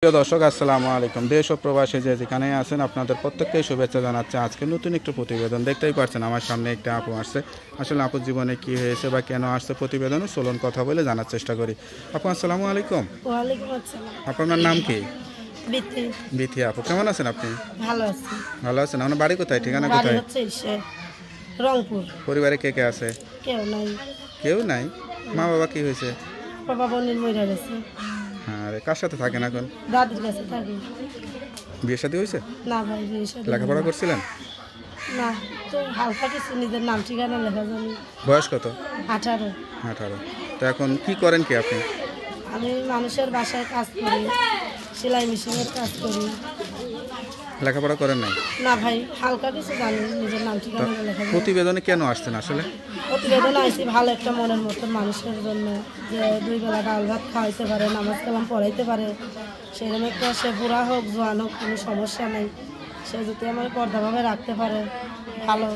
প্রিয় দর্শক আসসালামু আলাইকুম। দেশ ও প্রবাসী যে যেখানে আছেন আপনাদের প্রত্যেককেই শুভেচ্ছা জানাচ্ছে। আজকে নতুন একটু প্রতিবেদন দেখতেই পাচ্ছেন আমার সামনে একটা আপু আসছে। আসলে আপুর জীবনে কি হয়েছে বা কেন আসছে প্রতিবেদনে চলুন কথা বলে জানার চেষ্টা করি। আপু আসসালামু আলাইকুম। ওয়ালাইকুম আসসালাম। আপনার নাম কি? বিথি। বিথি আপু, কেমন আছেন আপনি? ভালো আছি। ভালো আছেন? আপনার বাড়ি কোথায়, ঠিকানা বাড়ি কোথায়? হচ্ছে রংপুর। পরিবারে কে কে আছে? কেউ নাই। কেউ নাই? মা বাবা কি হয়েছে? বাবা বোনের মরে গেছে। হ্যাঁ রে, কার সাথে থাকেন এখন? দাদির কাছে থাকি। বিয়ে শাদী হয়েছে? না ভাই, বিয়ে শাদী লেখাপড়া করছিলেন? না, তো হালকা কিছু নিজের নাম ঠিকানা লেখা জানি। বয়স কত? 18। 18। তো এখন কি করেন কি আপনি? আমি মানুষের বাসায় কাজ করি, সেলাই মেশিনের কাজ করি। লেখাপড়া করেন নাই? না ভাই, হালকা কিছু জানি, নিজের নাম ঠিকানা লেখা জানি। প্রতিবেদনে কেন আসছেন আসলে? প্রতিবেদন আইসি ভালো একটা মনের মতন মানুষের জন্য, যে 2 বেলা ডাল ভাত খাওয়াইতে পারে, নামাজ কালাম পড়াইতে পারে, সেরকম একটা, সে বুড়া হোক জোয়ান হোক কোনো সমস্যা নেই, সে যদি আমার পর্দাভাবে রাখতে পারে, ভালো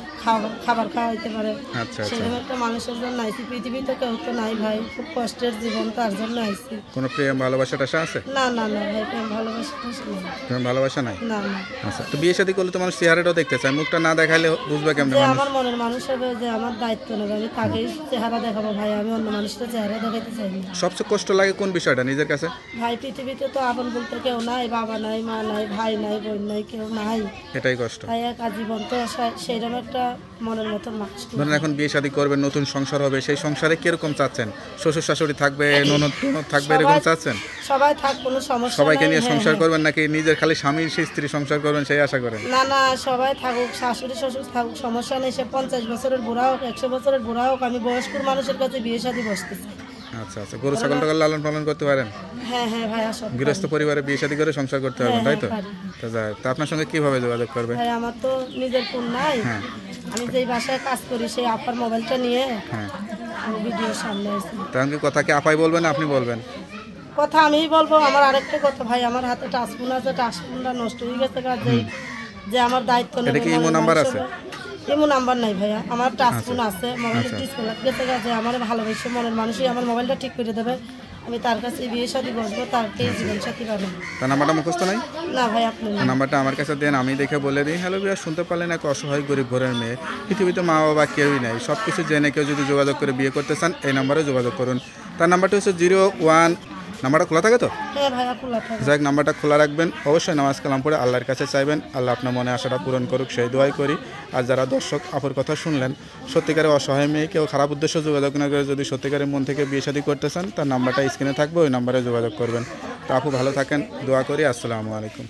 খাবার খাওয়াইতে পারে, আচ্ছা আচ্ছা। সেরকম একটা মানুষের জন্য আইসি। পৃথিবীতে কেউ তো নাই ভাই, খুব কষ্টের জীবন, তার জন্য আইসি। কোনো প্রেম ভালোবাসা টাসা আছে? না না না ভাই, প্রেম ভালোবাসা কিছু নেই। প্রেম ভালোবাসা নাই? না না। আচ্ছা, তো বিয়ে শাদী করলে তো মানুষ চেহারাটাও দেখতে চায়, মুখটা না দেখাইলে বুঝবে কেমনে যে মানুষ? আমার মনের মানুষ হবে, যে আমার দায়িত্ব নেবে, আমি তাকেই চেহারা দেখাবো ভাই, আমি অন্য মানুষটা চেহারা দেখাইতে চাই না। সবচেয়ে কষ্ট লাগে কোন বিষয়টা নিজের কাছে? ভাই পৃথিবীতে তো আপন বলতে কেউ নাই, বাবা নাই, মা নাই, ভাই নাই, বোন নাই, কেউ নাই। এটাই কষ্ট। তাই একা জীবন তো, সেইরকম একটা মনের মতন মানুষ। ধরেন এখন বিয়ে শাদী করবেন, নতুন সংসার হবে, সেই সংসারে কিরকম চাচ্ছেন? শ্বশুর শাশুড়ি থাকবে, ননদ টনদ থাকবে, এরকম চাচ্ছেন? সবাই থাক, কোনো সমস্যা সবাইকে নাই। নিয়ে হ্যাঁ, সংসার হ্যাঁ। করবেন নাকি নিজের খালি স্বামীর স্ত্রী সংসার করবেন সেই আশা করেন? না না, সবাই থাকুক, শাশুড়ি শ্বশুর থাকুক, সমস্যা নেই। সে 50 বছরের বুড়া হোক, 100 বছরের বুড়া হোক, আমি বয়স্ক মানুষের কাছে বিয়ে শাদী বসতেছি। আচ্ছা আচ্ছা। গরু ছাগল টাগল লালন পালন করতে পারেন? হ্যাঁ হ্যাঁ ভাই, আসো। গৃহস্থ পরিবারে বিয়ে শাদী করে সংসার করতে পারবেন, তাই তো? পারি। তো যাই হোক, তা আপনার সঙ্গে কিভাবে যোগাযোগ করবে? ভাই আমার তো নিজের ফোন নাই। হ্যাঁ আমি যেই বাসায় কাজ করি সেই আপার মোবাইলটা নিয়ে হ্যাঁ। আমি ভিডিওর সামনে আছি। তখন কি কথা কি আপাই বলবেন না আপনি বলবেন? কথা আমিই বলবো। আমার আরেকটা কথা ভাই, আমার হাতে টাচফোন আছে, টাচফোনটা নষ্ট হয়ে গেছে, যে আমার দায়িত্ব নেবে। এটা কি ইমো নাম্বার আছে? ইমো নাম্বার নাই ভাইয়া, আমার টাচফোন আচ্ছা। আছে, মোবাইলের ডিসপ্লে গেছে, যে আমার ভালোবেসে মনের মানুষই আমার মোবাইলটা ঠিক করে দেবে, আমি তার কাছে বিয়ে শাদী বসবো, তারকেই জীবন সাথী পাবেন। তার নাম্বারটা মুখস্থ নাই? না ভাই, আপনি না। নাম্বারটা আমার কাছে দেন, আমি দেখে বলে দিই। হ্যালো বিয়া, শুনতে পারলেন এক অসহায় গরিব ঘরের মেয়ে, পৃথিবীতে মা বাবা কেউই নেই, সব কিছু জেনে কেউ যদি যোগাযোগ করে বিয়ে করতে চান এই নাম্বারে যোগাযোগ করুন। তার নাম্বারটা হচ্ছে 01। নাম্বারটা খোলা থাকে তো? হ্যাঁ ভাইয়া, খোলা থাকে। যাই হোক, নাম্বারটা খোলা রাখবেন, অবশ্যই নামাজ কালাম পড়ে আল্লাহর কাছে চাইবেন, আল্লাহ আপনার মনে আশাটা পূরণ করুক সেই দোয়াই করি। আর যারা দর্শক আপুর কথা শুনলেন, সত্যিকারের অসহায় মেয়ে, কেউ খারাপ উদ্দেশ্য যোগাযোগ না করে যদি সত্যিকারের মন থেকে বিয়ে শাদী করতে চান, তার নাম্বারটা স্ক্রিনে থাকবে, ওই নাম্বারে যোগাযোগ করবেন। তো আপু ভালো থাকেন, দোয়া করি। আসসালামু আলাইকুম।